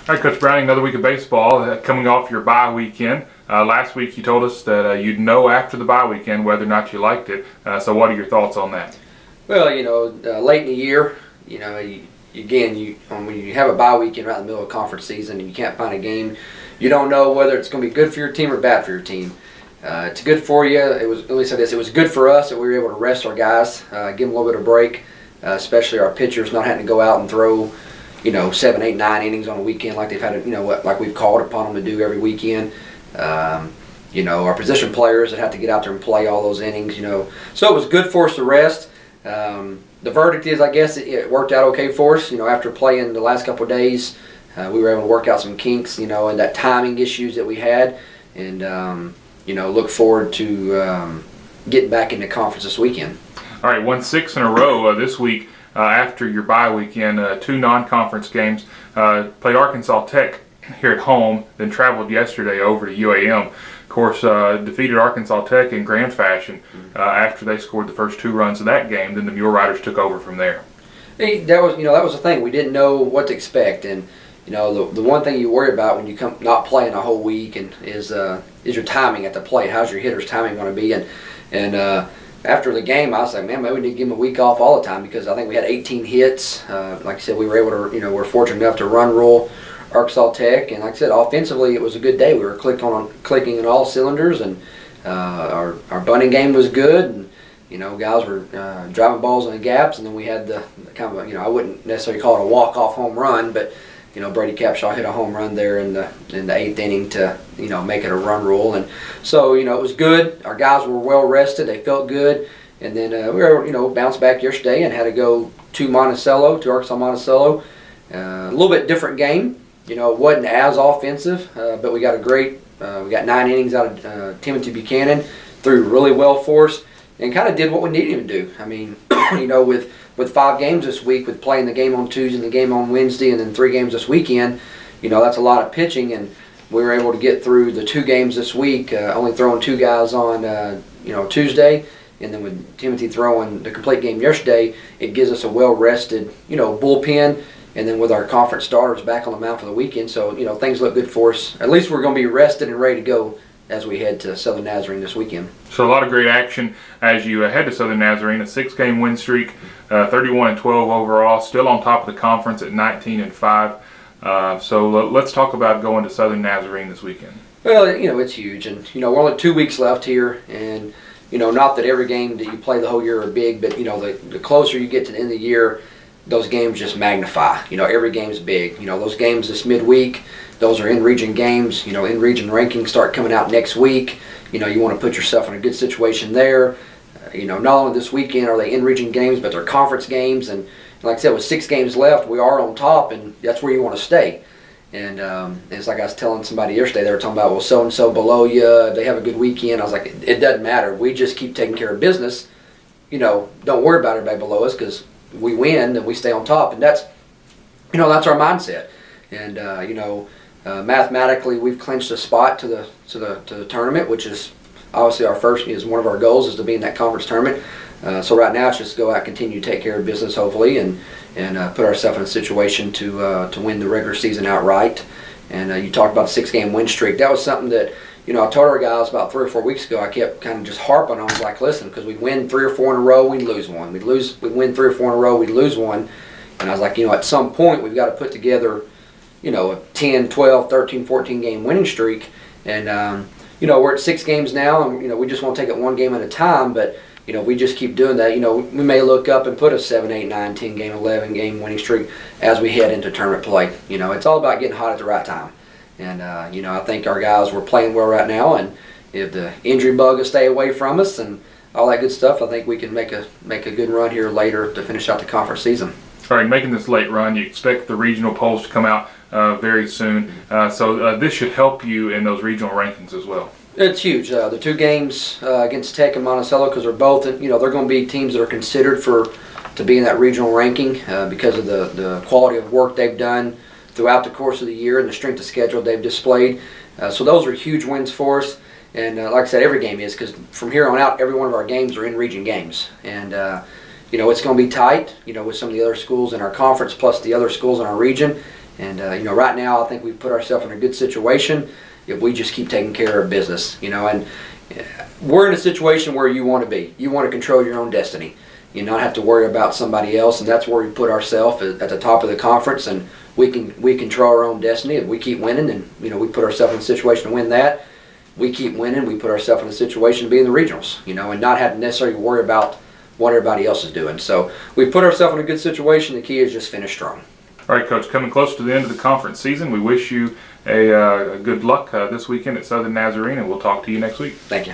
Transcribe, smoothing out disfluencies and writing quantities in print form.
All right, Coach Browning, another week of baseball coming off your bye weekend. Last week you told us that you'd know after the bye weekend whether or not you liked it. So what are your thoughts on that? Well, late in the year, when you have a bye weekend right in the middle of conference season and you can't find a game, you don't know whether it's going to be good for your team or bad for your team. It's good for you. Let me say this: it was good for us that we were able to rest our guys, give them a little bit of break, especially our pitchers not having to go out and throw 7, 8, 9 innings on a weekend like they've had, like we've called upon them to do every weekend. Our position players that have to get out there and play all those innings, So it was good for us to rest. The verdict is, I guess, it worked out okay for us. After playing the last couple of days, we were able to work out some kinks, and that timing issues that we had. And, look forward to getting back into conference this weekend. All right, won 6 in a row this week. After your bye weekend, 2 non-conference games. Played Arkansas Tech here at home, then traveled yesterday over to UAM. Of course, defeated Arkansas Tech in grand fashion after they scored the first 2 runs of that game. Then the Mule Riders took over from there. That was the thing. We didn't know what to expect, and the one thing you worry about when you come not playing a whole week is your timing at the plate. How's your hitter's timing going to be? And after the game, I was like, man, maybe we need to give him a week off all the time because I think we had 18 hits. Like I said, we were able to, we're fortunate enough to run rule Arkansas Tech. And like I said, offensively, it was a good day. We were clicking on all cylinders, and our bunting game was good. And, guys were driving balls in the gaps. And then we had the kind of, I wouldn't necessarily call it a walk-off home run, but Brady Capshaw hit a home run there in the 8th inning to make it a run rule, and so it was good. Our guys were well rested; they felt good, and then we were able to bounce back yesterday and had to go to Arkansas Monticello. A little bit different game. It wasn't as offensive, but we got we got 9 innings out of Timothy Buchanan, threw really well for us, and kind of did what we needed him to do. I mean, with 5 games this week, with playing the game on Tuesday and the game on Wednesday and then 3 games this weekend, that's a lot of pitching, and we were able to get through the 2 games this week, only throwing 2 guys on Tuesday, and then with Timothy throwing the complete game yesterday, it gives us a well-rested bullpen, and then with our conference starters back on the mound for the weekend, so things look good for us. At least we're going to be rested and ready to go as we head to Southern Nazarene this weekend. So a lot of great action as you head to Southern Nazarene. A 6-game win streak, 31-12 overall, still on top of the conference at 19-5. So let's talk about going to Southern Nazarene this weekend. Well, it's huge, and we're only 2 weeks left here, and not that every game that you play the whole year are big, but the closer you get to the end of the year, those games just magnify. Every game's big. Those games this midweek, those are in-region games. In-region rankings start coming out next week. You want to put yourself in a good situation there. Not only this weekend are they in-region games, but they're conference games. And like I said, with 6 games left, we are on top, and that's where you want to stay. And it's like I was telling somebody yesterday, they were talking about, well, so-and-so below you, they have a good weekend. I was like, it doesn't matter. We just keep taking care of business. Don't worry about everybody below us because we win and we stay on top. And that's our mindset. And, mathematically, we've clinched a spot to the tournament, which is obviously one of our goals is to be in that conference tournament. So right now it's just go out and continue to take care of business, hopefully, and put ourselves in a situation to win the regular season outright. And you talked about the 6-game win streak. That was something that I told our guys about 3 or 4 weeks ago. I kept kind of just harping on. I was like, listen, because we'd win 3 or 4 in a row, we'd lose one. We'd win 3 or 4 in a row, we'd lose one. And I was like, at some point we've got to put together a 10, 12, 13, 14 game winning streak. And, we're at 6 games now, and, we just want to take it 1 game at a time. But, we just keep doing that. We may look up and put a 7, 8, 9, 10 game, 11 game winning streak as we head into tournament play. It's all about getting hot at the right time. And, I think our guys were playing well right now. And if the injury bug will stay away from us and all that good stuff, I think we can make a good run here later to finish out the conference season. All right, making this late run, you expect the regional polls to come out very soon. So this should help you in those regional rankings as well. It's huge. The 2 games against Tech and Monticello, because they're both, they're going to be teams that are considered to be in that regional ranking because of the quality of work they've done throughout the course of the year and the strength of schedule they've displayed. So those are huge wins for us. And like I said, every game is, because from here on out, every one of our games are in-region games. And it's going to be tight, with some of the other schools in our conference plus the other schools in our region. And right now I think we've put ourselves in a good situation if we just keep taking care of business. And we're in a situation where you want to be. You want to control your own destiny. You not have to worry about somebody else, and that's where we put ourselves at the top of the conference, and we control our own destiny. If we keep winning, and we put ourselves in a situation to win that. We keep winning, we put ourselves in a situation to be in the regionals, and not have to necessarily worry about what everybody else is doing. So we put ourselves in a good situation. The key is just finish strong. All right, Coach, coming close to the end of the conference season, we wish you a good luck this weekend at Southern Nazarene, and we'll talk to you next week. Thank you.